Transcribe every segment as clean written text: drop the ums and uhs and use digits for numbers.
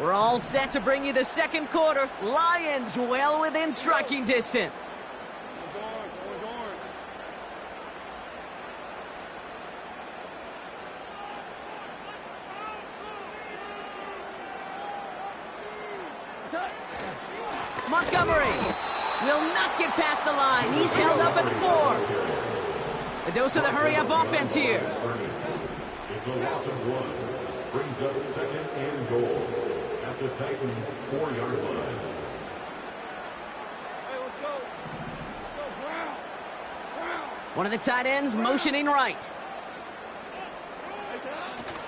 We're all set to bring you the second quarter. Lions well within striking distance. Montgomery will not get past the line. He's held up at the 4. A dose of the hurry-up offense here. It's a loss of 1. Brings up second and goal at the Titans' 4-yard line. One of the tight ends motioning right.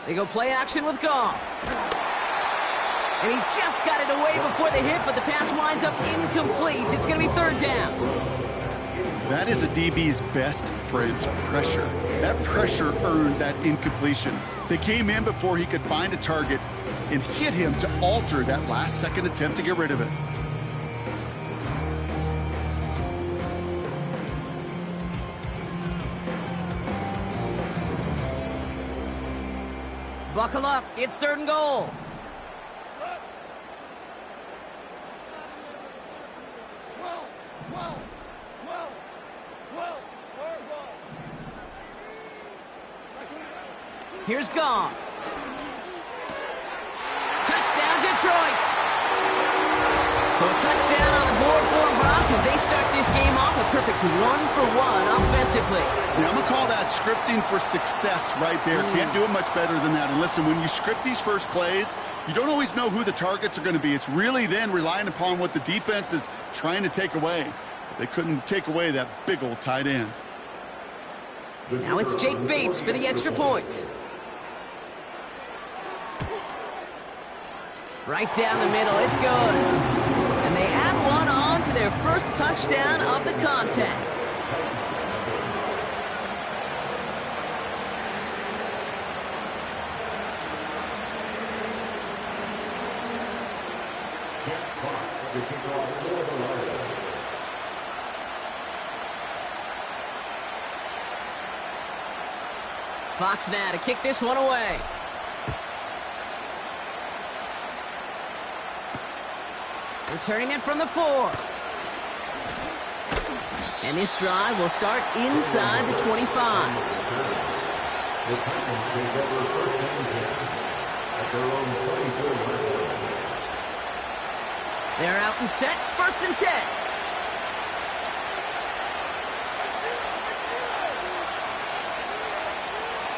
They go play action with Goff. And he just got it away before the hit, but the pass winds up incomplete. It's going to be 3rd down. That is a DB's best friend, pressure. That pressure earned that incompletion. They came in before he could find a target and hit him to alter that last-second attempt to get rid of it. Buckle up. It's 3rd and goal. Here's Goff. Touchdown, Detroit. So a touchdown on the board for them, Brock, as they start this game off a perfect 1-for-1 offensively. Yeah, I'm going to call that scripting for success right there. Can't do it much better than that. And listen, when you script these first plays, you don't always know who the targets are going to be. It's really then relying upon what the defense is trying to take away. They couldn't take away that big old tight end. Now it's Jake Bates for the extra point. Right down the middle, it's good. And they add one on to their first touchdown of the contest. Fox now to kick this one away. Returning it from the 4. And this drive will start inside the 25. The Titans take over first and 10 at their own 24-yard line. They're out and set, 1st and 10.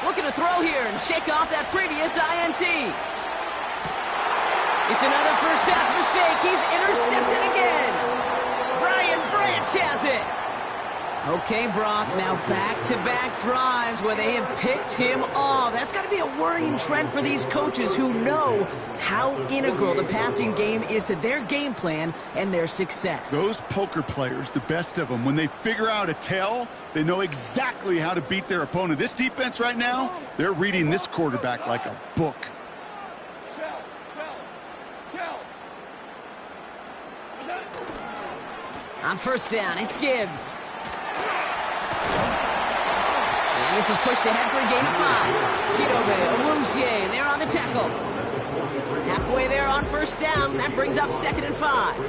Looking to throw here and shake off that previous INT. It's another first half mistake. He's intercepted again. Brian Branch has it. Okay, Brock, now back-to-back drives where they have picked him off. That's got to be a worrying trend for these coaches who know how integral the passing game is to their game plan and their success. Those poker players, the best of them, when they figure out a tell, they know exactly how to beat their opponent. This defense right now, they're reading this quarterback like a book. On 1st down, it's Gibbs. And this is pushed ahead for a gain of 5. Chidobe, Awuzie, and they're on the tackle. Halfway there on 1st down. That brings up 2nd and 5.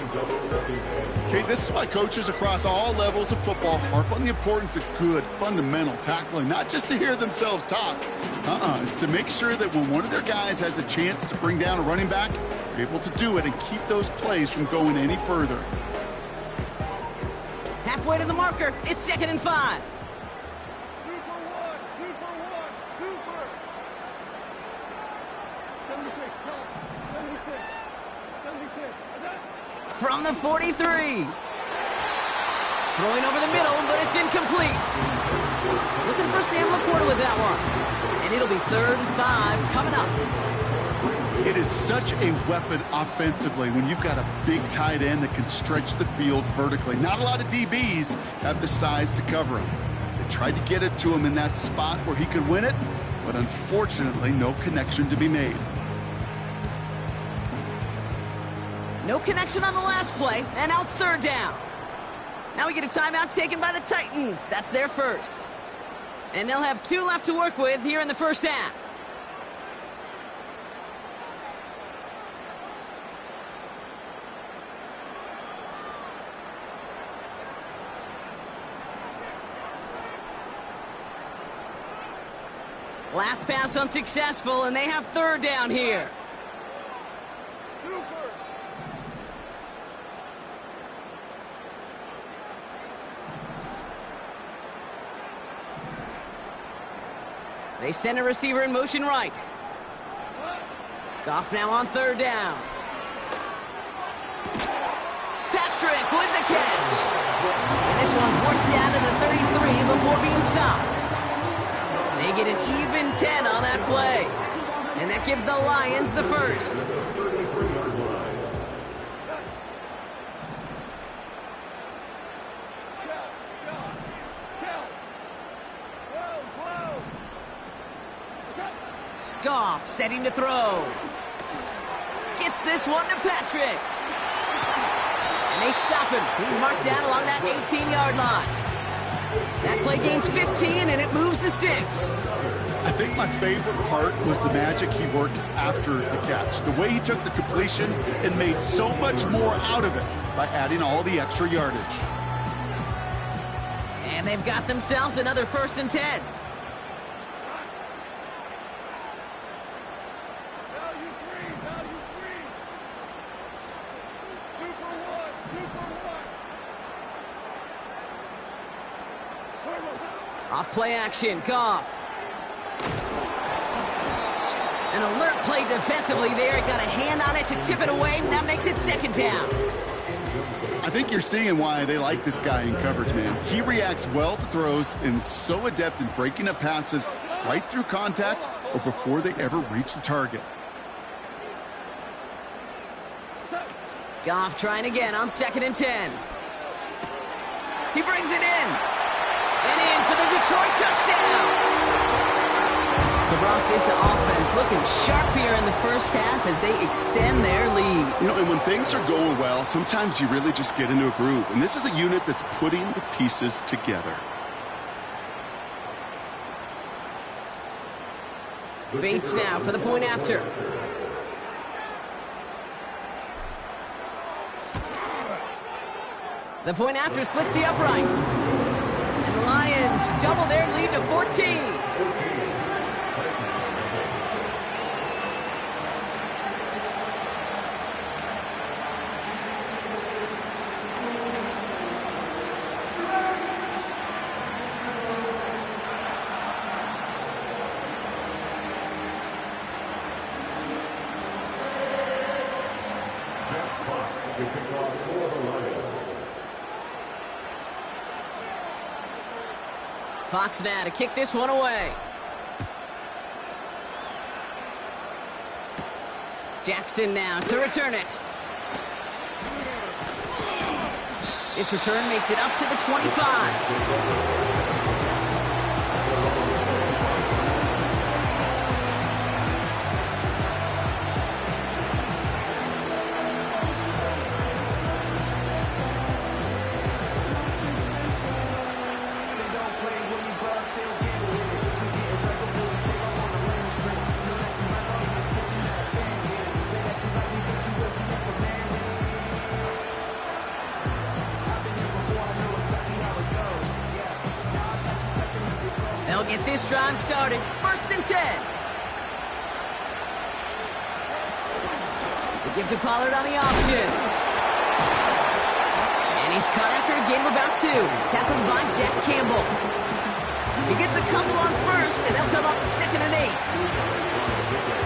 Okay, this is why coaches across all levels of football harp on the importance of good, fundamental tackling, not just to hear themselves talk. It's to make sure that when one of their guys has a chance to bring down a running back, they're able to do it and keep those plays from going any further. Halfway to the marker, it's 2nd and 5. From the 43. Throwing over the middle, but it's incomplete. Looking for Sam Laporta with that one. And it'll be 3rd and 5 coming up. It is such a weapon offensively when you've got a big tight end that can stretch the field vertically. Not a lot of DBs have the size to cover him. They tried to get it to him in that spot where he could win it, but unfortunately, no connection to be made. No connection on the last play, and now it's 3rd down. Now we get a timeout taken by the Titans. That's their first. And they'll have 2 left to work with here in the first half. Last pass unsuccessful, and they have third down here. They send a receiver in motion right. Goff now on third down. Patrick with the catch. And this one's worked down to the 33 before being stopped. They get an even 10 on that play. And that gives the Lions the first. Goff setting to throw. Gets this one to Patrick. And they stop him. He's marked down along that 18-yard line. That play gains 15, and it moves the sticks. I think my favorite part was the magic he worked after the catch. The way he took the completion and made so much more out of it by adding all the extra yardage. And they've got themselves another 1st and 10. Off play action, Goff. An alert play defensively there. Got a hand on it to tip it away. That makes it 2nd down. I think you're seeing why they like this guy in coverage, man. He reacts well to throws and is so adept in breaking up passes right through contact or before they ever reach the target. Goff trying again on 2nd and 10. He brings it in. And in for the Detroit touchdown. So, Brock, this offense looking sharp here in the first half as they extend their lead. You know, and when things are going well, sometimes you really just get into a groove. And this is a unit that's putting the pieces together. Bates now for the point after. The point after splits the uprights. And the Lions double their lead to 14. Fox now to kick this one away. Jackson now to return it. This return makes it up to the 25. They'll get this drive started. 1st and 10. They give to Pollard on the option. And he's caught after a gain of about 2. Tackled by Jack Campbell. He gets a couple on 1st, and they'll come up 2nd and 8.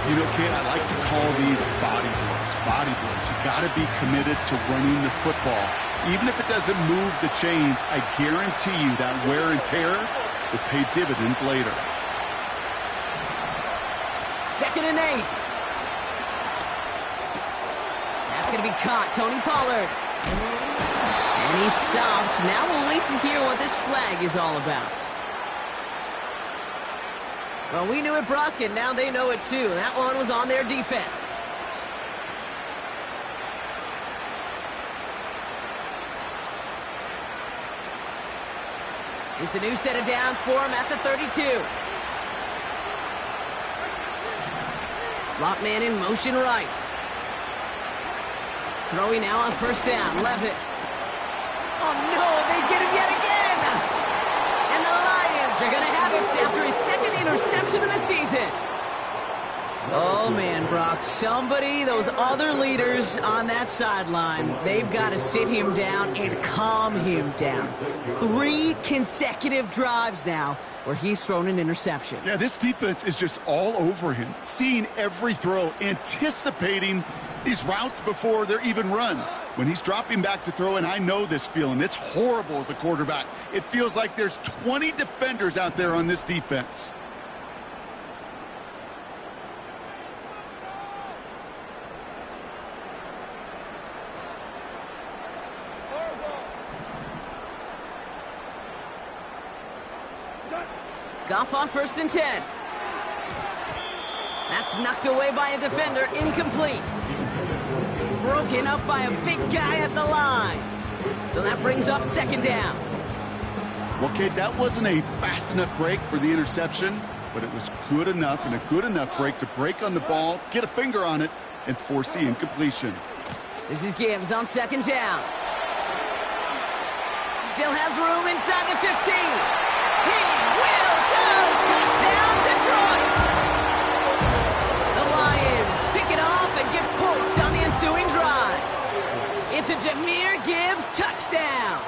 You know, Kate, I like to call these body blows. Body blows. You got to be committed to running the football. Even if it doesn't move the chains, I guarantee you that wear and tear will pay dividends later. 2nd and 8. That's going to be caught. Tony Pollard. And he's stopped. Now we'll wait to hear what this flag is all about. Well, we knew it, Brock, and now they know it too. That one was on their defense. It's a new set of downs for him at the 32. Slot man in motion right. Throwing now on 1st down. Levis. Oh, no, they get him yet again. And the Lions Lions are going to have it after his second interception of the season. Oh, man, Brock, those other leaders on that sideline, they've got to sit him down and calm him down. 3 consecutive drives now where he's thrown an interception. Yeah, this defense is just all over him, seeing every throw, anticipating these routes before they're even run. When he's dropping back to throw, and I know this feeling, it's horrible as a quarterback. It feels like there's 20 defenders out there on this defense. Goff on 1st and 10. That's knocked away by a defender, incomplete. Broken up by a big guy at the line. So that brings up 2nd down. Well, Kate, that wasn't a fast enough break for the interception, but it was good enough and a good enough break to break on the ball, get a finger on it, and force the incompletion. This is Gibbs on 2nd down. Still has room inside the 15. He will go! Touchdown, Detroit! The Lions pick it off and get points on the ensuing drive. It's a Jahmyr Gibbs touchdown.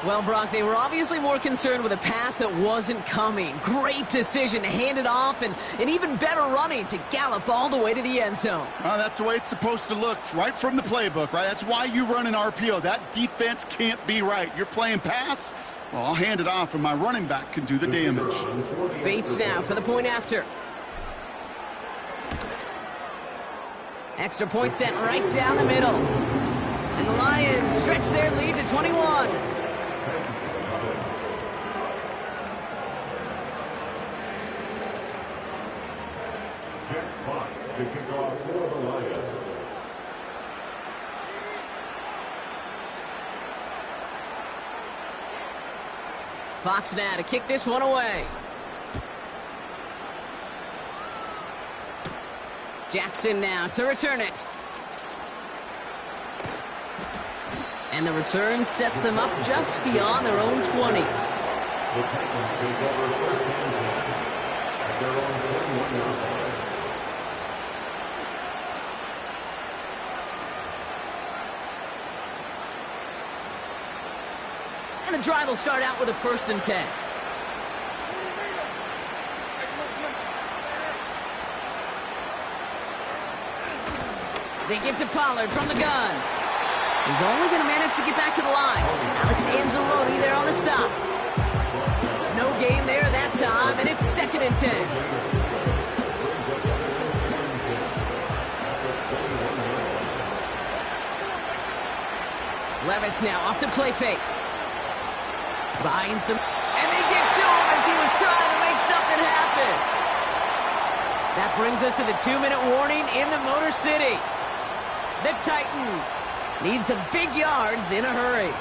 Well, Brock, they were obviously more concerned with a pass that wasn't coming. Great decision to hand it off, and an even better running to gallop all the way to the end zone. That's the way it's supposed to look, right from the playbook, right? That's why you run an RPO. That defense can't be right. You're playing pass, well, I'll hand it off, and my running back can do the damage. Bates now for the point after. Extra point set right down the middle. And the Lions stretch their lead to 21. Jack Fox to kick off for the Lions. Fox now to kick this one away. Jackson now to return it. And the return sets them up just beyond their own 20. The Titans take over 1st and 10 at their own 21-yard line. And the drive will start out with a 1st and 10. They give to Pollard from the gun. He's only going to manage to get back to the line. Alex Anzalone there on the stop. No gain there that time, and it's 2nd and 10. Levis now off the play fake. Buying some, and they get to him as he was trying to make something happen. That brings us to the 2-minute warning in the Motor City. The Titans need some big yards in a hurry.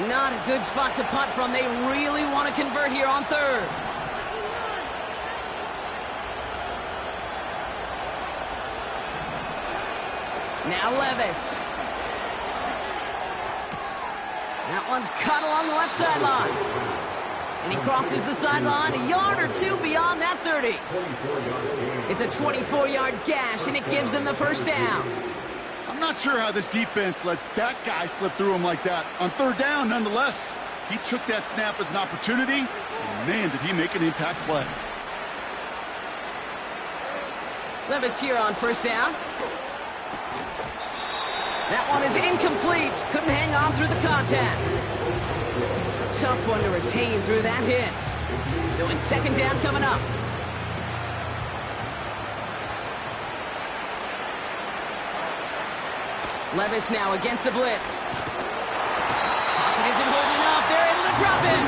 Not a good spot to punt from. They really want to convert here on 3rd. Now Levis. That one's cut along the left sideline. And he crosses the sideline a yard or 2 beyond that 30. It's a 24-yard gash, and it gives them the 1st down. I'm not sure how this defense let that guy slip through him like that. On 3rd down, nonetheless, he took that snap as an opportunity, and man, did he make an impact play. Levis here on 1st down. That one is incomplete. Couldn't hang on through the contact. Tough one to retain through that hit. So it's 2nd down coming up. Levis now against the blitz. Pocket isn't holding up. They're able to drop him.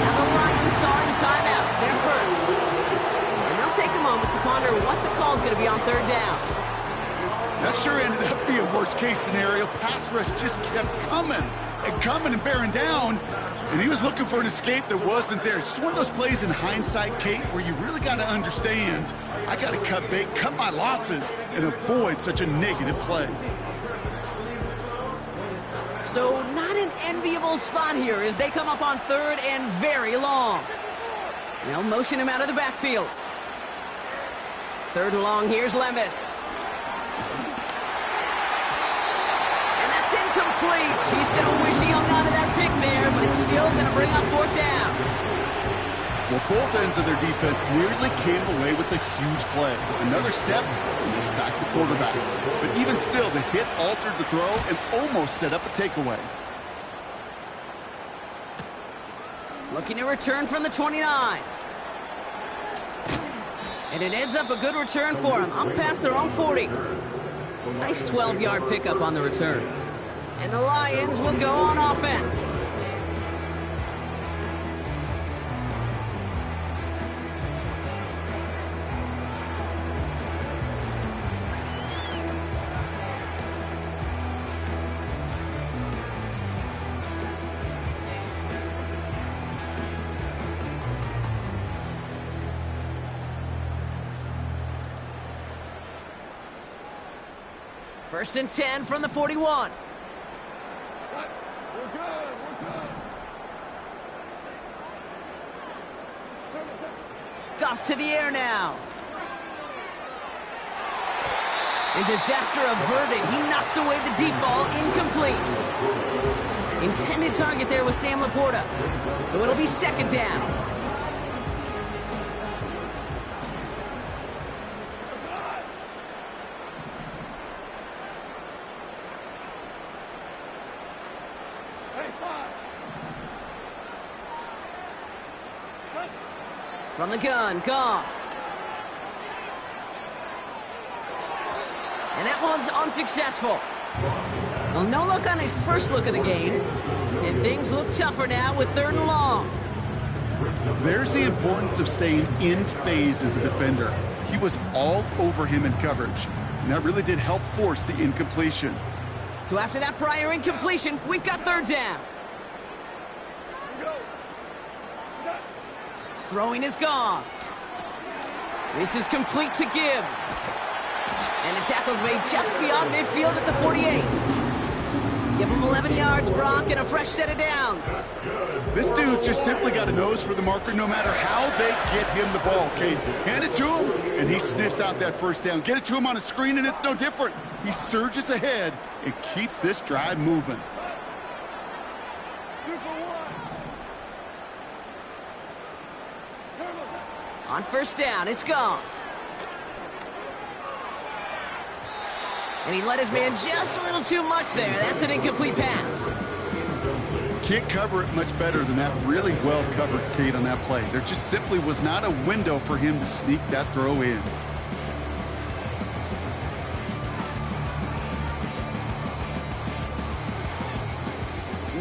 Now the Lions calling timeouts. They're first. And they'll take a moment to ponder what the call is going to be on 3rd down. That sure ended up being a worst-case scenario. Pass rush just kept coming. coming and bearing down, and he was looking for an escape that wasn't there. It's just one of those plays in hindsight, Kate, where you really got to understand, I got to cut bait, cut my losses, and avoid such a negative play. So not an enviable spot here as they come up on third and very long. They'll motion him out of the backfield. Third and long, here's Levis. And that's incomplete. He's going to wish he hung on to that pick there, but it's still going to bring up fourth down. Well, both ends of their defense nearly came away with a huge play. Another step, and they sacked the quarterback. But even still, the hit altered the throw and almost set up a takeaway. Looking to return from the 29. And it ends up a good return for him, up past their own 40. Nice 12-yard pickup on the return. And the Lions will go on offense. First and 10 from the 41. We're good. Goff to the air now. And disaster averted. He knocks away the deep ball, incomplete. Intended target there was Sam Laporta. So it'll be second down. From the gun, Goff. And that one's unsuccessful. Well, no luck on his first look of the game. And things look tougher now with third and long. There's the importance of staying in phase as a defender. He was all over him in coverage. And that really did help force the incompletion. So after that prior incompletion, we've got third down. Throwing is gone. This is complete to Gibbs. And the tackle's made just beyond midfield at the 48. Give him 11 yards, Brock, and a fresh set of downs. This dude's just simply got a nose for the marker no matter how they get him the ball, Kate. Hand it to him, and he sniffs out that first down. Get it to him on a screen, and it's no different. He surges ahead and keeps this drive moving. On first down, it's Goff. And he let his man just a little too much there. That's an incomplete pass. Can't cover it much better than that. Really well covered, Kate, on that play. There just simply was not a window for him to sneak that throw in.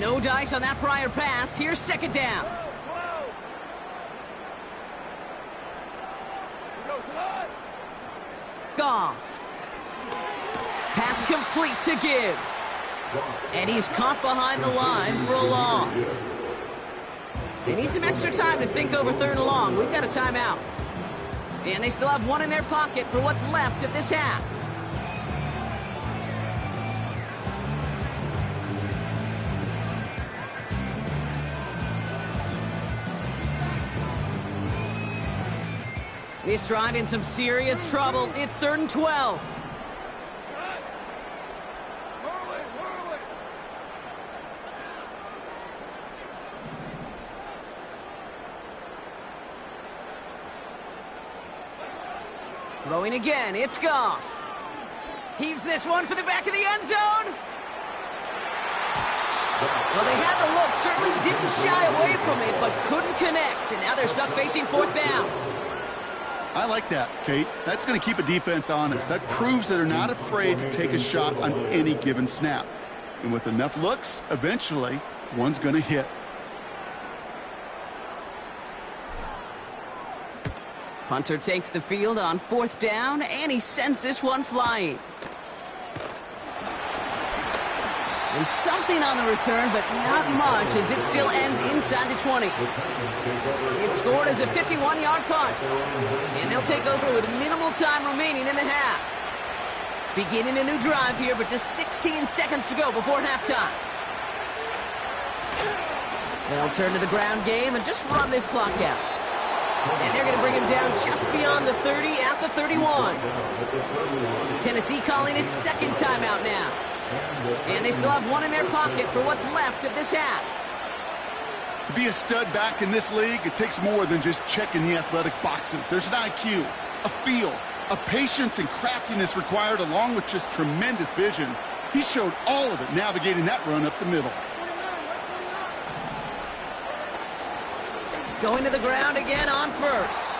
No dice on that prior pass. Here's second down. Goff. Pass complete to Gibbs. And he's caught behind the line for a loss. They need some extra time to think over third and long. We've got a timeout. And they still have one in their pocket for what's left of this half. This drive in some serious trouble. It's third and 12. Throwing again, it's Goff. Heaves this one for the back of the end zone. Well, they had the look, certainly didn't shy away from it, but couldn't connect. And now they're stuck facing fourth down. I like that, Kate. That's going to keep a defense honest. That proves that they're not afraid to take a shot on any given snap. And with enough looks, eventually, one's going to hit. Punter takes the field on fourth down, and he sends this one flying. And something on the return, but not much, as it still ends inside the 20. It's scored as a 51-yard punt. And they'll take over with minimal time remaining in the half. Beginning a new drive here, but just 16 seconds to go before halftime. They'll turn to the ground game and just run this clock out. And they're going to bring him down just beyond the 30 at the 31. Tennessee calling its second timeout now. And they still have one in their pocket for what's left of this half. To be a stud back in this league, it takes more than just checking the athletic boxes. There's an IQ, a feel, a patience and craftiness required, along with just tremendous vision. He showed all of it navigating that run up the middle. Going to the ground again on first.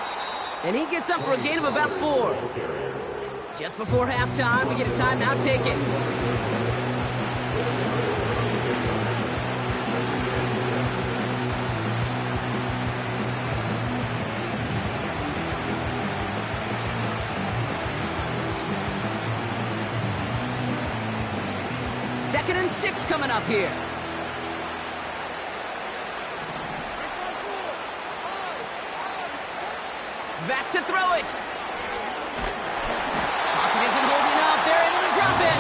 And he gets up for a gain of about 4. Just before halftime, we get a timeout taken. Second and 6 coming up here. Back to throw it. Pocket isn't holding up. They're able to drop it.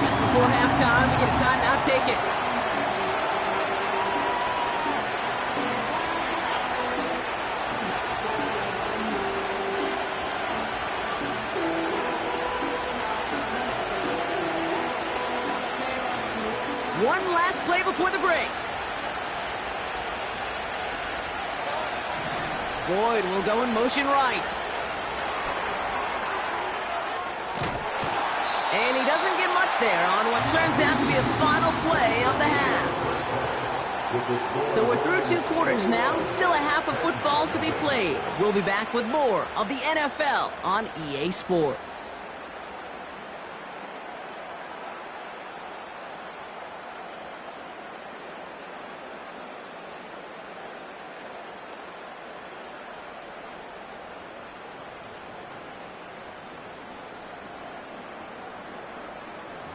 Just before halftime, we get a timeout taken. One last play before the break. Boyd will go in motion right. And he doesn't get much there on what turns out to be the final play of the half. So we're through 2 quarters now, still a half of football to be played. We'll be back with more of the NFL on EA Sports.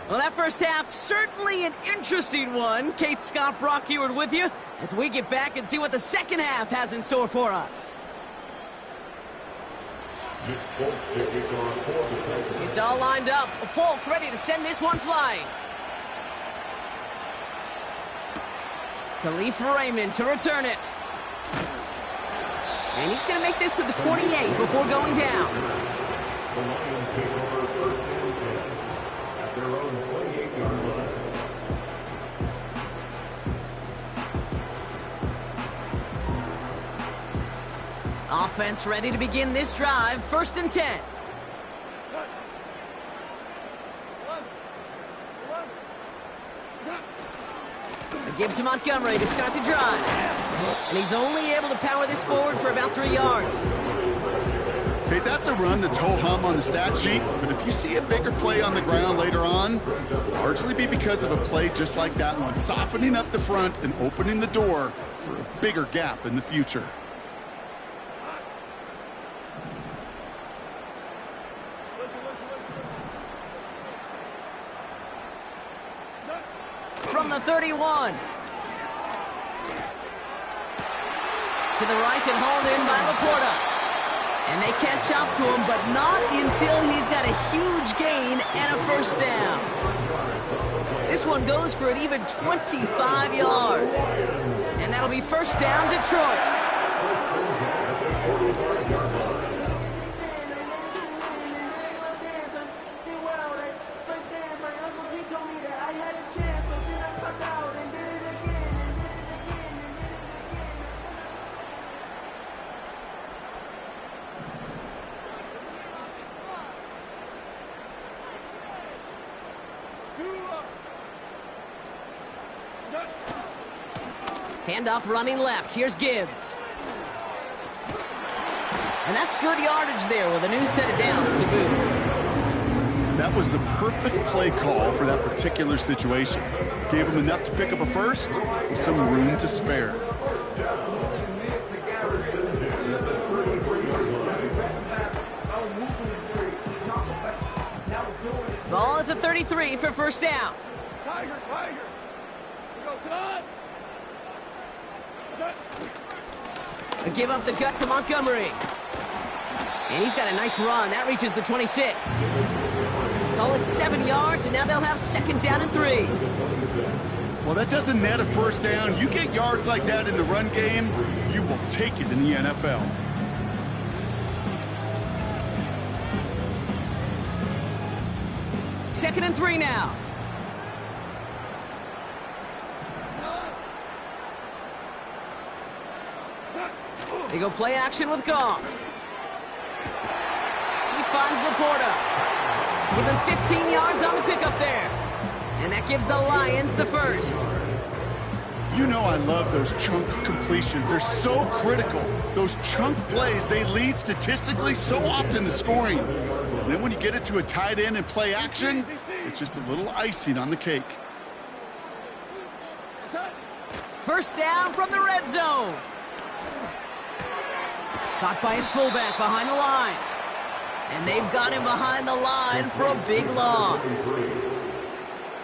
Well, that first half, certainly an interesting one. Kate, Scott, Brock Heward with you as we get back and see what the second half has in store for us. It's all lined up. Folk ready to send this one flying. Khalif Raymond to return it. And he's going to make this to the 28 before going down. The Lions take over first and 10 at their own 28-yard line. Offense ready to begin this drive. First and 10. It gives to Montgomery to start the drive. And he's only able to power this forward for about 3 yards. Okay, that's a run that's ho-hum on the stat sheet, but if you see a bigger play on the ground later on, largely be because of a play just like that one, softening up the front and opening the door for a bigger gap in the future. From the 31. To the right and hauled in by Laporta. And they catch up to him, but not until he's got a huge gain and a first down. This one goes for an even 25 yards. And that'll be first down, Detroit. Handoff running left. Here's Gibbs. And that's good yardage there with a new set of downs to boot. That was the perfect play call for that particular situation. Gave him enough to pick up a first with some room to spare. Ball at the 33 for first down. A give up the gut to Montgomery. And he's got a nice run. That reaches the 26. Call it 7 yards, and now they'll have 2nd down and 3. Well, that doesn't net a first down. You get yards like that in the run game, you will take it in the NFL. Second and 3 now. They go play action with Goff. He finds Laporta. Give him 15 yards on the pickup there. And that gives the Lions the first. You know I love those chunk completions. They're so critical. Those chunk plays, they lead statistically so often to scoring. And then when you get it to a tight end and play action, it's just a little icing on the cake. First down from the red zone. Caught by his fullback behind the line. And they've got him behind the line for a big loss.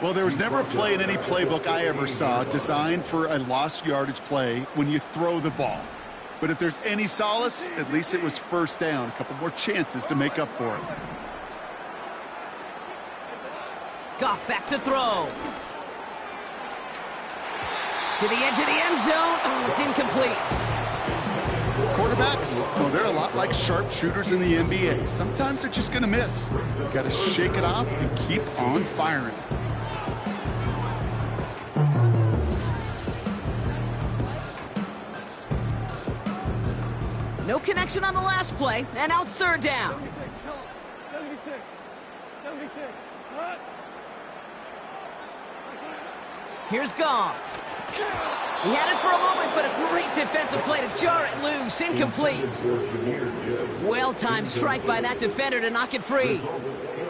Well, there was never a play in any playbook I ever saw designed for a lost yardage play when you throw the ball. But if there's any solace, at least it was first down. A couple more chances to make up for it. Goff back to throw. To the edge of the end zone. Oh, it's incomplete. Quarterbacks, well, they're a lot like sharpshooters in the NBA. Sometimes they're just going to miss. You got to shake it off and keep on firing. No connection on the last play, and now it's 3rd down. 76. Here's Goff. He had it for a moment, but a great defensive play to jar it loose. Incomplete. Well-timed strike by that defender to knock it free.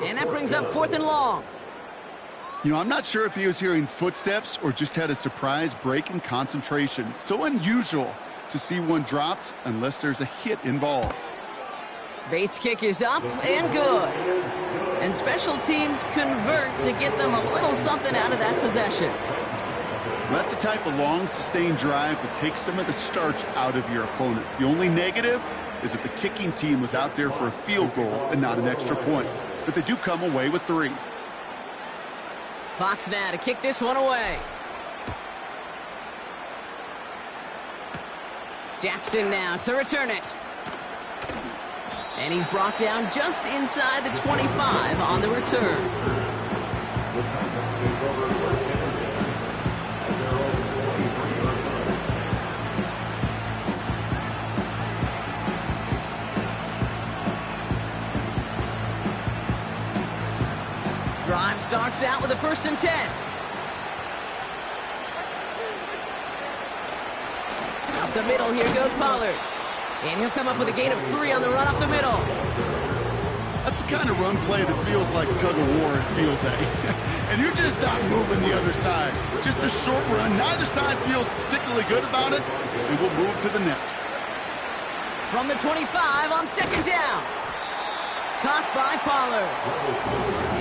And that brings up 4th and long. You know, I'm not sure if he was hearing footsteps or just had a surprise break in concentration. So unusual to see one dropped unless there's a hit involved. Bates' kick is up and good. And special teams convert to get them a little something out of that possession. That's the type of long, sustained drive that takes some of the starch out of your opponent. The only negative is that the kicking team was out there for a field goal and not an extra point. But they do come away with 3. Fox now to kick this one away. Jackson now to return it. And he's brought down just inside the 25 on the return. Drive starts out with a 1st and 10. Up the middle, here goes Pollard. And he'll come up with a gain of 3 on the run up the middle. That's the kind of run play that feels like tug-of-war at field day. And you're just not moving the other side. Just a short run. Neither side feels particularly good about it. And we'll move to the next. From the 25 on 2nd down. Caught by Pollard.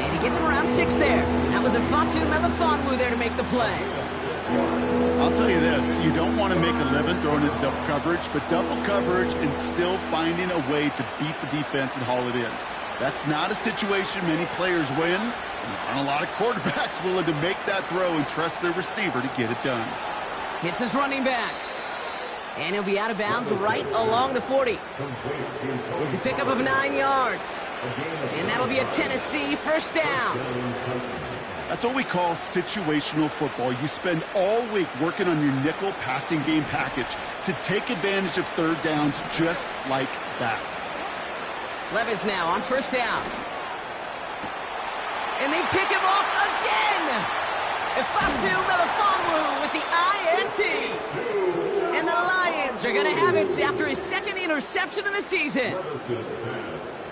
And he gets him around 6 there. That was a Fatu Melifonwu there to make the play. I'll tell you this, you don't want to make a living throwing into double coverage, but double coverage and still finding a way to beat the defense and haul it in. That's not a situation many players win. And there aren't a lot of quarterbacks willing to make that throw and trust their receiver to get it done. Hits his running back. And he'll be out of bounds right along the 40. It's a pickup of 9 yards. And that'll be a Tennessee first down. That's what we call situational football. You spend all week working on your nickel passing game package to take advantage of 3rd downs just like that. Levis now on 1st down. And they pick him off again. Fatu Melifonwu with the INT. And the Lions are going to have it after his 2nd interception of the season.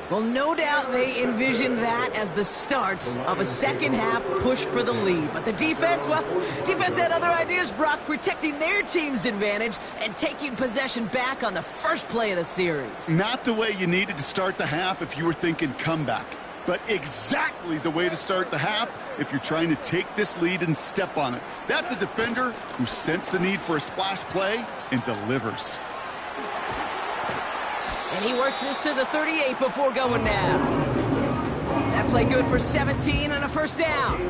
Well, no doubt they envisioned that as the start of a second-half push for the lead. But the defense, well, defense had other ideas, Brock, protecting their team's advantage and taking possession back on the first play of the series. Not the way you needed to start the half if you were thinking comeback. but exactly the way to start the half if you're trying to take this lead and step on it. That's a defender who sensed the need for a splash play and delivers. And he works this to the 38 before going down. That play good for 17 and a first down.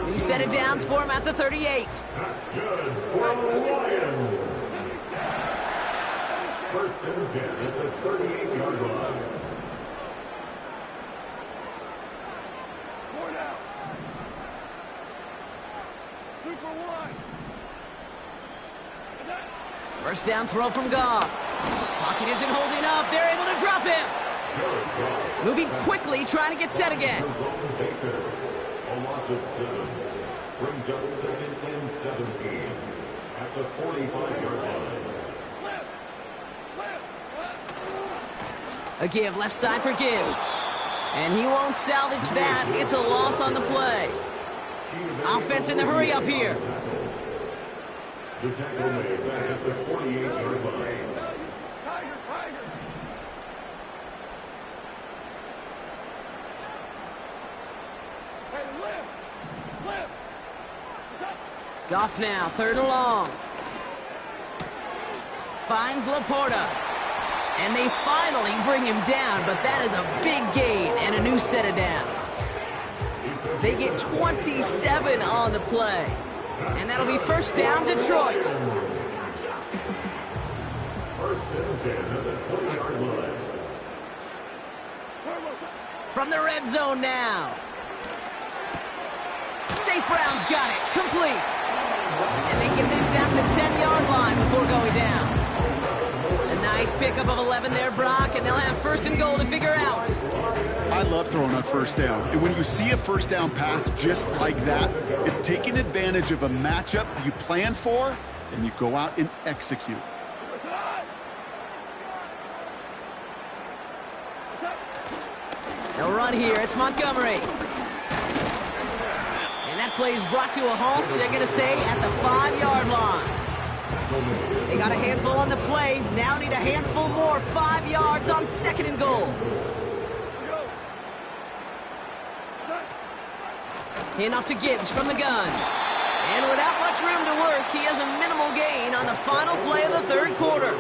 New set of downs for him at the 38. That's good for the Lions. First and 10 at the 38-yard line. First down throw from Goff. Pocket isn't holding up. They're able to drop him. Moving quickly, trying to get set again. A loss of 7 brings up second and 17 at the 45-yard line. A give left side for Gibbs. And he won't salvage that. It's a loss on the play. Offense in the hurry up here. The tackle made back at the 48-yard line. Goff now, third and long. Finds Laporta. And they finally bring him down, but that is a big gain and a new set of downs. They get 27 on the play. And that'll be first down, Detroit. First and 10 at the 20-yard line. From the red zone now. St. Brown's got it, complete. And they get this down to the 10-yard line before going down. A nice pickup of 11 there, Brock, and they'll have first and goal to figure out. I love throwing on first down. And when you see a first down pass just like that, it's taking advantage of a matchup you plan for, and you go out and execute. They'll run here. It's Montgomery. And that play is brought to a halt, they're going to say, at the 5-yard line. They got a handful on the play. Now need a handful more. 5 yards on second and goal. Handoff to Gibbs from the gun. And without much room to work, he has a minimal gain on the final play of the third quarter.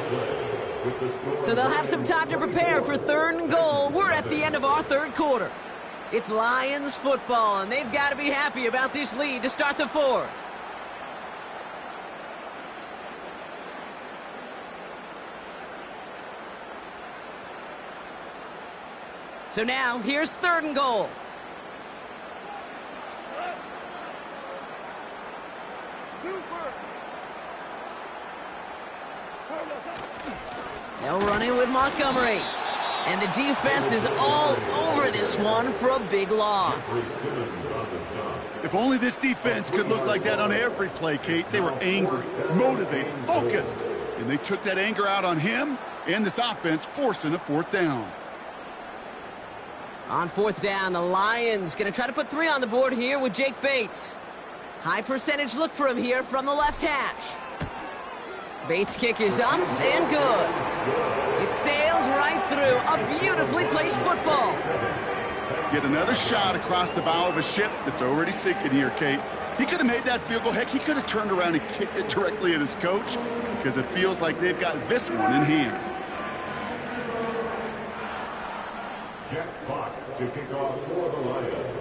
So they'll have some time to prepare for third and goal. We're at the end of our third quarter. It's Lions football, and they've got to be happy about this lead to start the fourth. So now, here's third and goal. They'll run in with Montgomery. And the defense is all over this one for a big loss. If only this defense could look like that on every play, Kate. They were angry, motivated, focused. And they took that anger out on him and this offense, forcing a fourth down. On fourth down, the Lions going to try to put 3 on the board here with Jake Bates. High percentage look for him here from the left hash. Bates' kick is up and good. It sails right through a beautifully placed football. Get another shot across the bow of a ship that's already sinking here, Kate. He could have made that field goal. Heck, he could have turned around and kicked it directly at his coach because it feels like they've got this one in hand. Jack Fox to kick off for the Lions.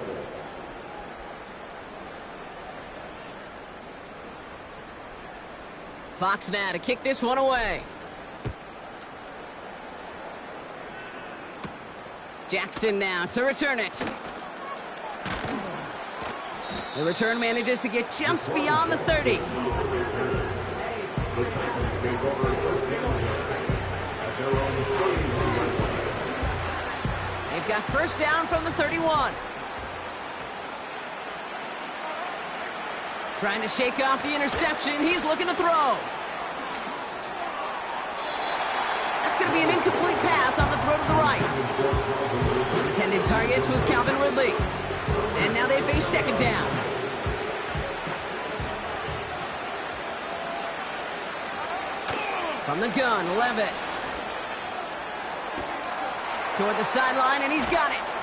Fox now to kick this one away. Jackson now to return it. The return manages to get just beyond the 30. They've got first down from the 31. Trying to shake off the interception. He's looking to throw. That's going to be an incomplete pass on the throw to the right. The intended target was Calvin Ridley. And now they face second down. From the gun, Levis. Toward the sideline, and he's got it.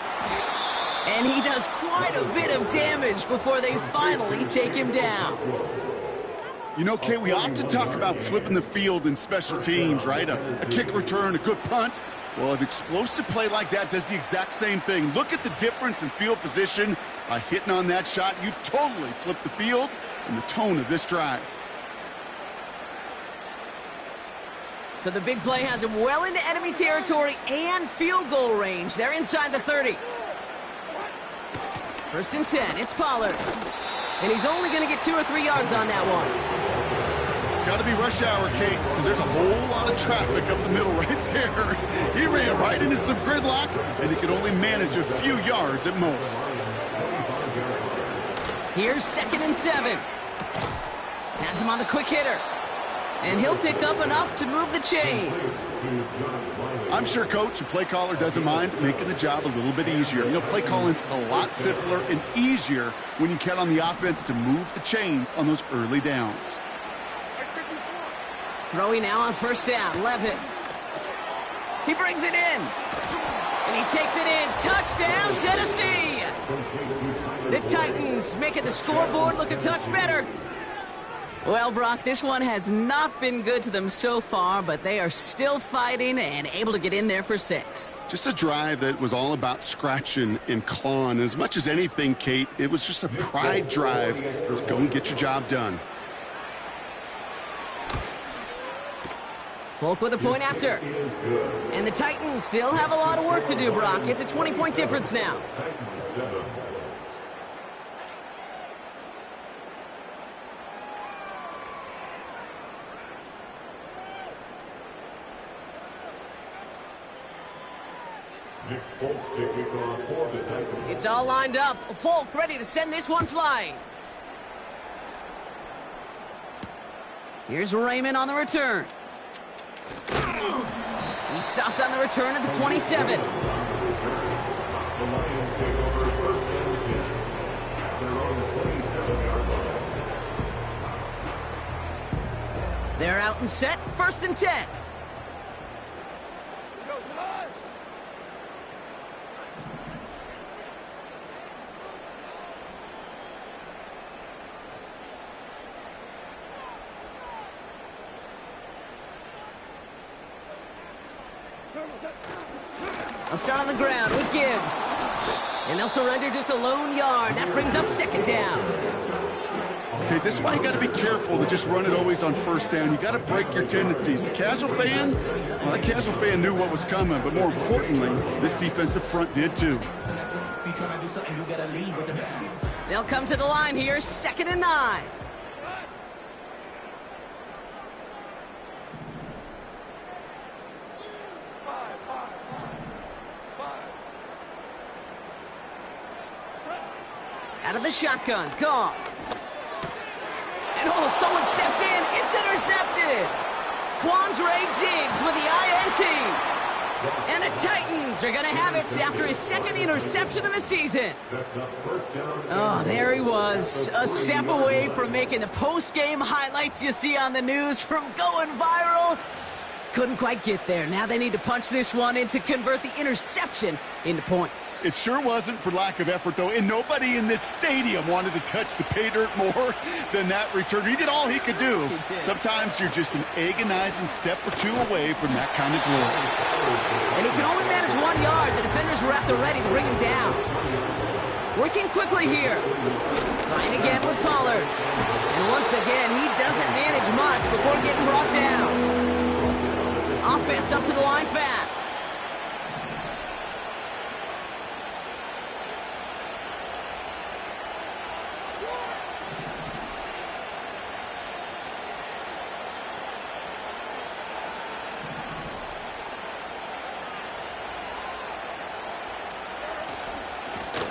And he does quite a bit of damage before they finally take him down. You know, Kate, we often talk about flipping the field in special teams, right? A kick return, a good punt. Well, an explosive play like that does the exact same thing. Look at the difference in field position. By hitting on that shot, you've totally flipped the field and the tone of this drive. So the big play has him well into enemy territory and field goal range. They're inside the 30. 1st and 10, it's Pollard. And he's only going to get 2 or 3 yards on that one. Got to be rush hour, Kate, because there's a whole lot of traffic up the middle right there. He ran right into some gridlock, and he could only manage a few yards at most. Here's 2nd and 7. Has him on the quick hitter. And he'll pick up enough to move the chains. I'm sure Coach and play caller doesn't mind making the job a little bit easier. You know, play calling's a lot simpler and easier when you count on the offense to move the chains on those early downs. Throwing now on 1st down, Levis. He brings it in. And he takes it in. Touchdown, Tennessee! The Titans making the scoreboard look a touch better. Well, Brock, this one has not been good to them so far, but they are still fighting and able to get in there for 6. Just a drive that was all about scratching and clawing. As much as anything, Kate, it was just a pride drive to go and get your job done. Folk with a point after. And the Titans still have a lot of work to do, Brock. It's a 20-point difference now. It's all lined up. Folk ready to send this one flying. Here's Raymond on the return. He stopped on the return at the 27. They're out and set. 1st and 10. I'll start on the ground with Gibbs. And they'll surrender just a lone yard. That brings up 2nd down. Okay, this is why you got to be careful to just run it always on 1st down. You got to break your tendencies. The casual fan, well, that casual fan knew what was coming, but more importantly, this defensive front did too. They'll come to the line here, 2nd and 9. Out of the shotgun, Goff. And someone stepped in. It's intercepted. Quandre Diggs with the INT. And the Titans are going to have it after his 2nd interception of the season. Oh, there he was. A step away from making the post-game highlights you see on the news from going viral. Couldn't quite get there. Now they need to punch this one in to convert the interception into points. It sure wasn't for lack of effort, though, and nobody in this stadium wanted to touch the pay dirt more than that return. He did all he could do. Sometimes you're just an agonizing step or two away from that kind of glory. And he can only manage 1 yard. The defenders were at the ready to bring him down. Working quickly here. Trying again with Pollard. And once again, he doesn't manage much before getting brought down. Offense up to the line fast.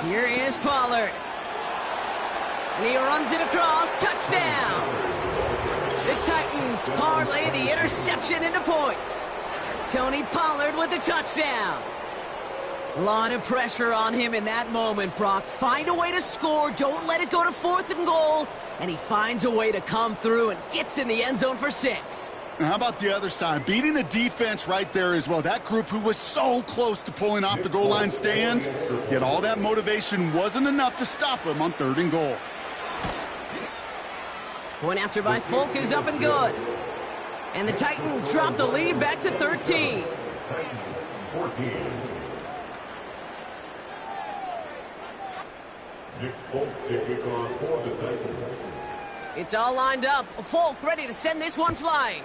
Here is Pollard. And he runs it across. Touchdown! The Titans parlay the interception into points. Tony Pollard with the touchdown. A lot of pressure on him in that moment, Brock. Find a way to score. Don't let it go to 4th and goal. And he finds a way to come through and gets in the end zone for 6. And how about the other side? Beating the defense right there as well. That group who was so close to pulling off the goal line stand, yet all that motivation wasn't enough to stop them on 3rd and goal. Point after by Folk is up and good. And the Titans drop the lead back to 13. Titans 14. Nick Folk to kick off for the Titans. It's all lined up. Folk ready to send this one flying.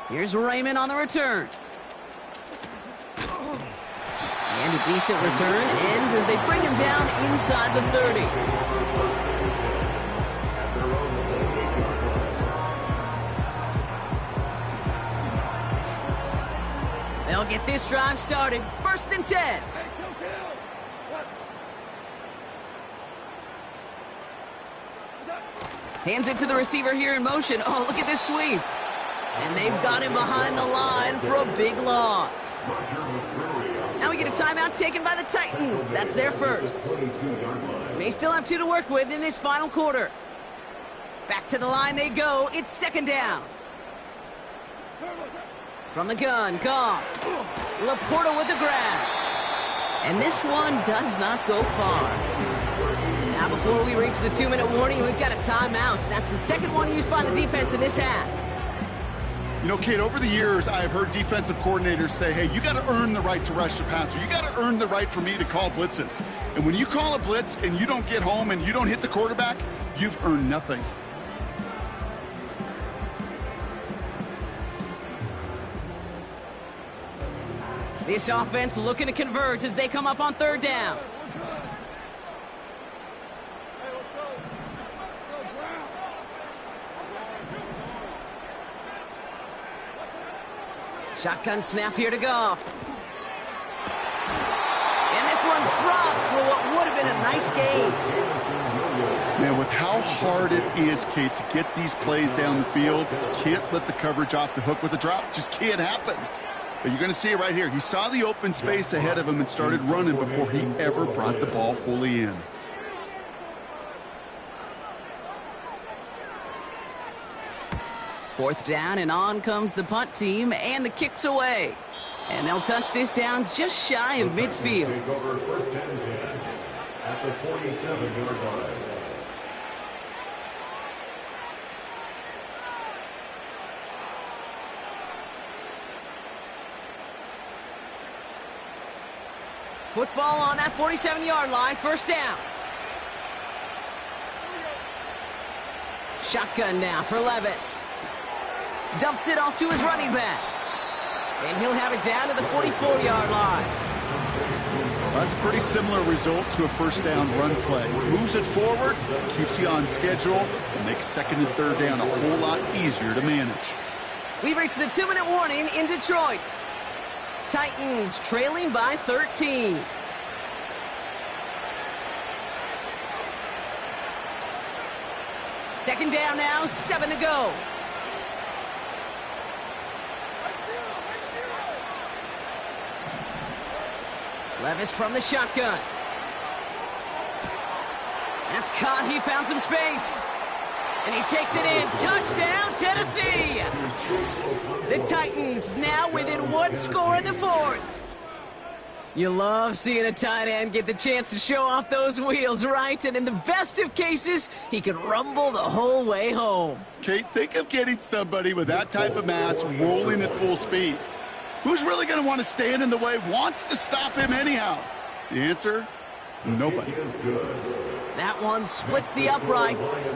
Here's Raymond on the return. And a decent return ends as they bring him down inside the 30. They'll get this drive started. 1st and 10. Hands it to the receiver here in motion. Oh, look at this sweep. And they've got him behind the line for a big loss. Now we get a timeout taken by the Titans. That's their first. They still have 2 to work with in this final quarter. Back to the line they go. It's 2nd down. From the gun, Goff. Laporta with the grab. And this one does not go far. Now before we reach the 2-minute warning, we've got a timeout. That's the 2nd one used by the defense in this half. You know, Kate, over the years, I've heard defensive coordinators say, hey, you got to earn the right to rush the passer. You got to earn the right for me to call blitzes. And when you call a blitz and you don't get home and you don't hit the quarterback, you've earned nothing. This offense looking to convert as they come up on 3rd down. Shotgun snap here to Goff. And this one's dropped for what would have been a nice gain. Man, with how hard it is, Kate, to get these plays down the field, you can't let the coverage off the hook with a drop. It just can't happen. But you're going to see it right here. He saw the open space ahead of him and started running before he ever brought the ball fully in. Fourth down, and on comes the punt team, and the kick's away. And they'll touch this down just shy of midfield. Take over 1st and 10 at the 47-yard line. Football on that 47-yard line, 1st down. Shotgun now for Levis. Dumps it off to his running back. And he'll have it down to the 44-yard line. That's a pretty similar result to a 1st down run play. Moves it forward, keeps you on schedule, and makes 2nd and 3rd down a whole lot easier to manage. We've reached the 2-minute warning in Detroit. Titans trailing by 13. Second down now, 7 to go. Levis from the shotgun. That's caught. He found some space. And he takes it in. Touchdown, Tennessee! The Titans now within 1 score in the 4th. You love seeing a tight end get the chance to show off those wheels, right? And in the best of cases, he could rumble the whole way home. Kate, think of getting somebody with that type of mass rolling at full speed. Who's really going to want to stand in the way, wants to stop him anyhow? The answer? Nobody. That one splits the uprights.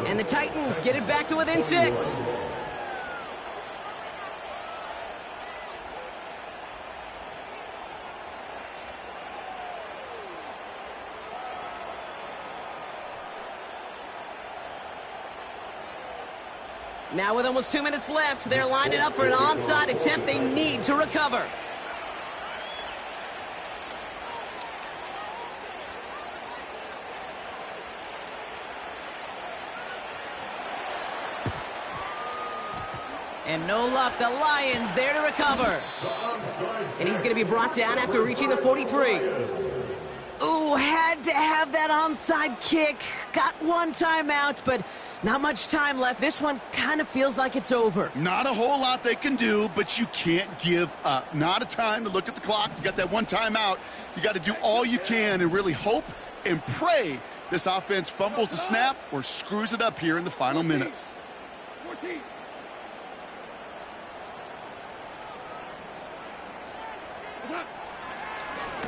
And the Titans get it back to within 6. Now with almost 2 minutes left, they're lining up for an onside attempt they need to recover. And no luck, the Lions there to recover. And he's going to be brought down after reaching the 43. Ooh, had to have that onside kick. Got one timeout, but not much time left. This one kind of feels like it's over. Not a whole lot they can do, but you can't give up. Not a time to look at the clock. You got that one timeout. You got to do all you can and really hope and pray this offense fumbles the snap or screws it up here in the final minutes. 14.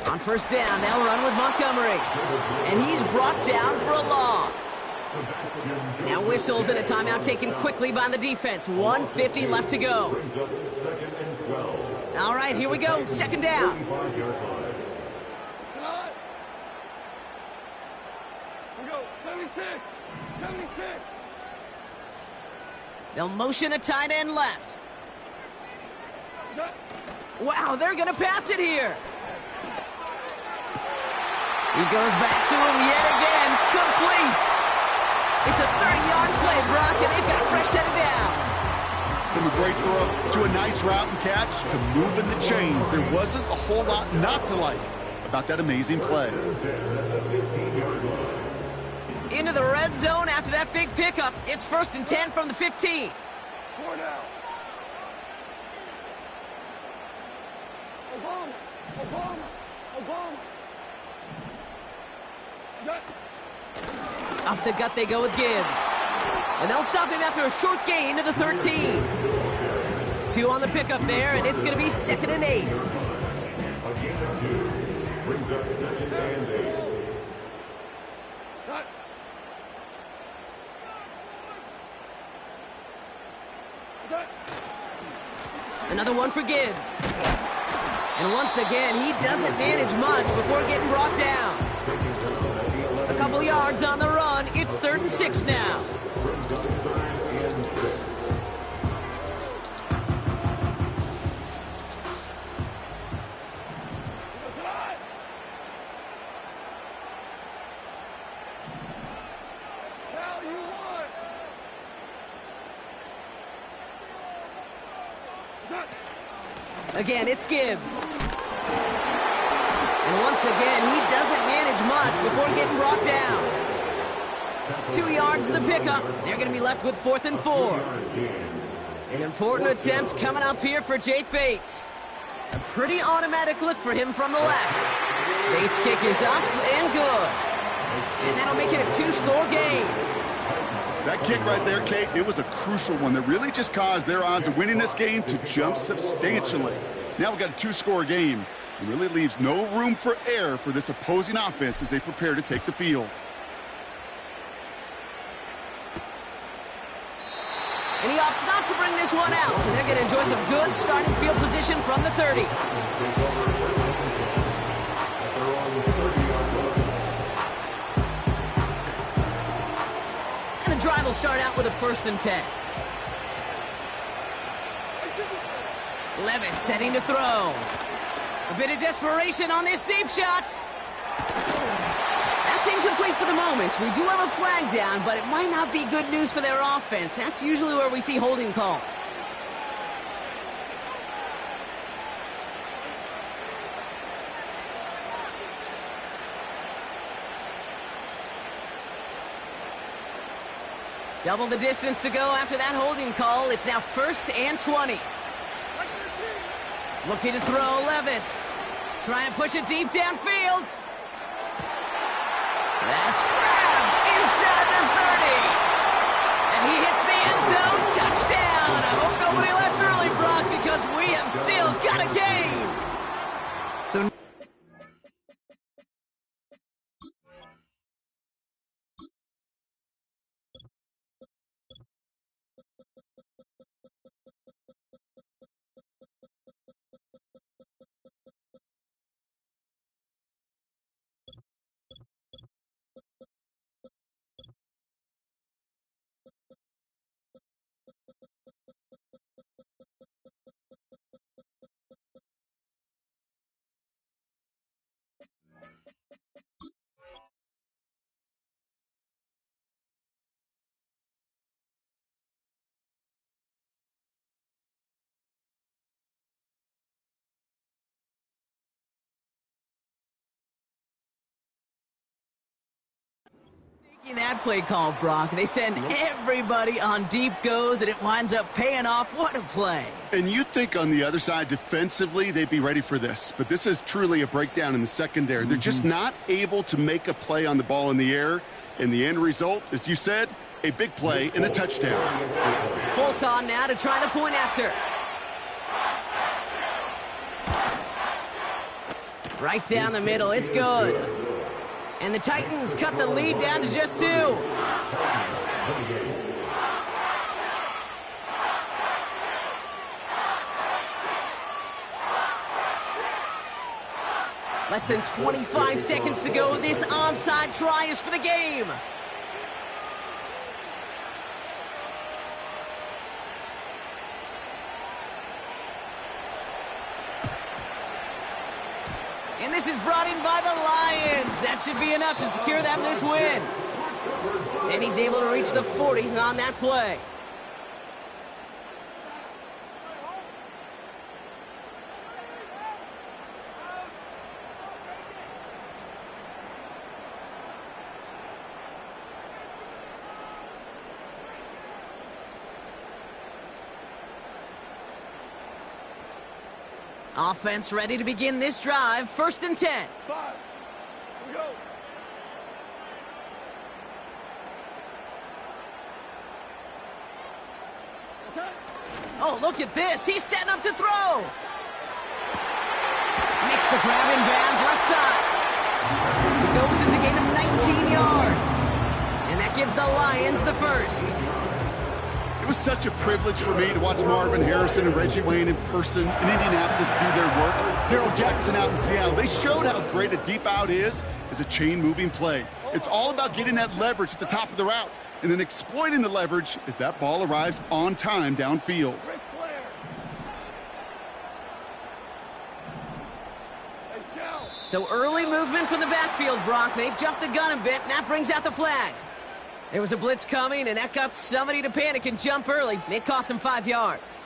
On first down, they'll run with Montgomery. And he's brought down for a loss. Now whistles and a timeout taken quickly by the defense. 1:50 left to go. Brings up second and 12. All right, here we go. Second down. 45-yard line. We go. 76. 76. They'll motion a tight end left. Wow, they're going to pass it here. He goes back to him yet again. Complete. It's a 30-yard play, Brock, and they've got a fresh set of downs. From a great throw to a nice route and catch to moving the chains. There wasn't a whole lot not to like about that amazing play. Into the red zone after that big pickup. It's 1st and 10 from the 15. Score now. Obama. Obama. Obama. Off the gut they go with Gibbs. And they'll stop him after a short gain to the 13. 2 on the pickup there, and it's going to be 2nd and 8. A gain of 2. Brings up 2nd and 8. Cut. Cut. Another one for Gibbs. And once again, he doesn't manage much before getting brought down. A couple yards on the run. It's 3rd and 6 now. Brings up 3rd and 6. Now you want. Cut. Again, it's Gibbs. And once again, he doesn't manage much before getting brought down. 2 yards to the pickup. They're going to be left with 4th and 4. An important attempt coming up here for Jake Bates. A pretty automatic look for him from the left. Bates' kick is up and good. And that'll make it a 2-score game. That kick right there, Kate, it was a crucial one that really just caused their odds of winning this game to jump substantially. Now we've got a 2-score game. It really leaves no room for error for this opposing offense as they prepare to take the field. And he opts not to bring this one out, so they're going to enjoy some good starting field position from the 30. And the drive will start out with a 1st and 10. Levis setting to throw. A bit of desperation on this deep shot. That's incomplete for the moment. We do have a flag down, but it might not be good news for their offense. That's usually where we see holding calls. Double the distance to go after that holding call. It's now 1st and 20. Looking to throw, Levis. Trying to push it deep downfield. That's grabbed inside the 30. And he hits the end zone. Touchdown. I hope nobody left early, Brock, because we have still got a game. So That play call, Brock. They send everybody on deep goes, and it winds up paying off. What a play. And you think on the other side, defensively, they'd be ready for this. But this is truly a breakdown in the secondary. They're just not able to make a play on the ball in the air. And the end result, as you said, a big play and a touchdown. Folk on now to try the point after. Right down the middle. It's good. And the Titans cut the lead down to just 2. Less than 25 seconds to go. This onside try is for the game. And this is brought in by the Lions. That should be enough to secure them this win. And he's able to reach the 40 on that play. Offense ready to begin this drive. 1st and 10. 5. Here we go. Okay. Oh, look at this. He's setting up to throw. Makes the grab in bounds left side. He goes as a gain of 19 yards. And that gives the Lions the first. It was such a privilege for me to watch Marvin Harrison and Reggie Wayne in person in Indianapolis do their work. Darrell Jackson out in Seattle. They showed how great a deep out is as a chain-moving play. It's all about getting that leverage at the top of the route and then exploiting the leverage as that ball arrives on time downfield. Great player. Hey, Joe. So early movement from the backfield, Brock. They jumped the gun a bit, and that brings out the flag. There was a blitz coming, and that got somebody to panic and jump early. It cost him 5 yards.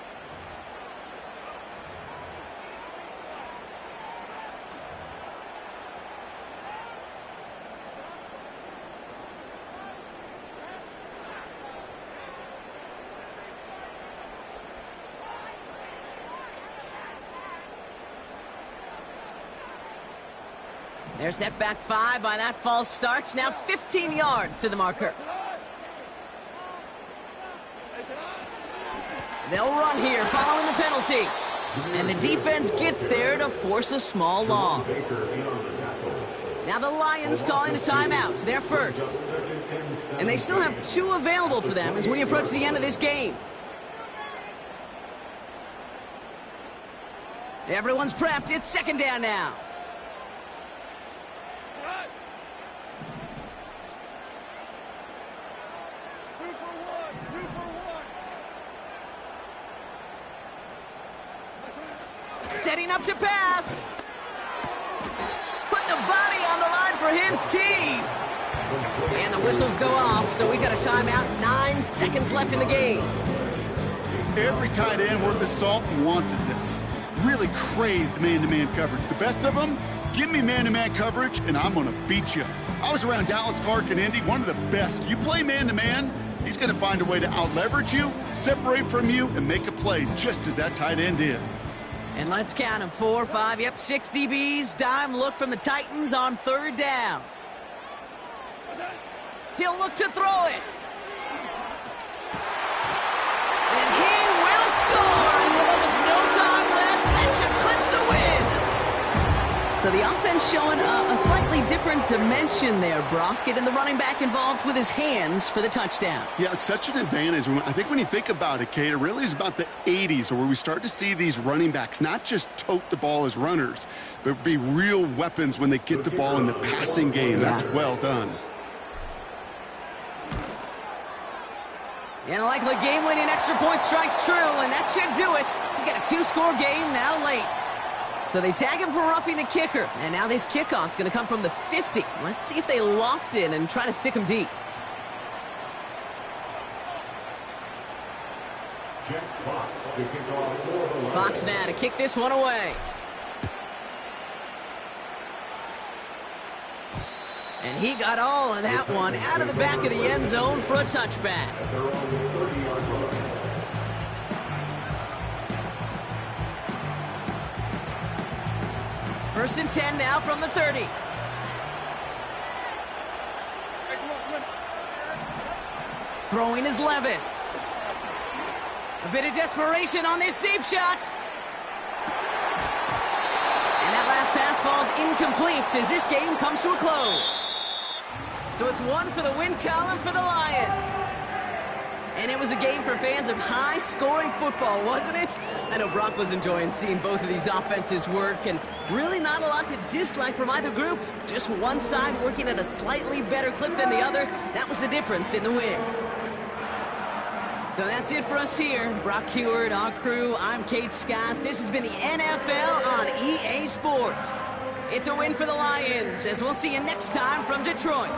They're set back 5 by that false start. Now 15 yards to the marker. They'll run here following the penalty. And the defense gets there to force a small loss. Now the Lions calling a timeout. They're first. And they still have 2 available for them as we approach the end of this game. Everyone's prepped. It's 2nd down now. Setting up to pass. Put the body on the line for his team. And the whistles go off, so we got a timeout. 9 seconds left in the game. Every tight end worth his salt wanted this. Really craved man-to-man coverage. The best of them, give me man-to-man coverage, and I'm going to beat you. I was around Dallas Clark and Indy, one of the best. You play man-to-man, he's going to find a way to out-leverage you, separate from you, and make a play just as that tight end did. And let's count them. 4, 5, yep, 6 DBs. Dime look from the Titans on 3rd down. He'll look to throw it. And he will score. And with almost no time left, that should clinch the win. So the offense showing a slightly different dimension there, Brock. Getting the running back involved with his hands for the touchdown. Yeah, such an advantage. I think when you think about it, Kate, it really is about the 80s where we start to see these running backs not just tote the ball as runners, but be real weapons when they get the ball in the passing game. That's well done. And likely game-winning extra point strikes true, and that should do it. We got a 2-score game now late. So they tag him for roughing the kicker, and now this kickoff's going to come from the 50. Let's see if they loft in and try to stick him deep. Fox now to kick this one away. And he got all of that one out of the back of the end zone for a touchback. At their own 30-yard line. First and 10 now from the 30. Hey, come on. Throwing is Levis. A bit of desperation on this deep shot. And that last pass falls incomplete as this game comes to a close. So it's one for the win column for the Lions. And it was a game for fans of high-scoring football, wasn't it? I know Brock was enjoying seeing both of these offenses work, and really not a lot to dislike from either group. Just one side working at a slightly better clip than the other. That was the difference in the win. So that's it for us here. Brock Heward, our crew, I'm Kate Scott. This has been the NFL on EA Sports. It's a win for the Lions, as we'll see you next time from Detroit.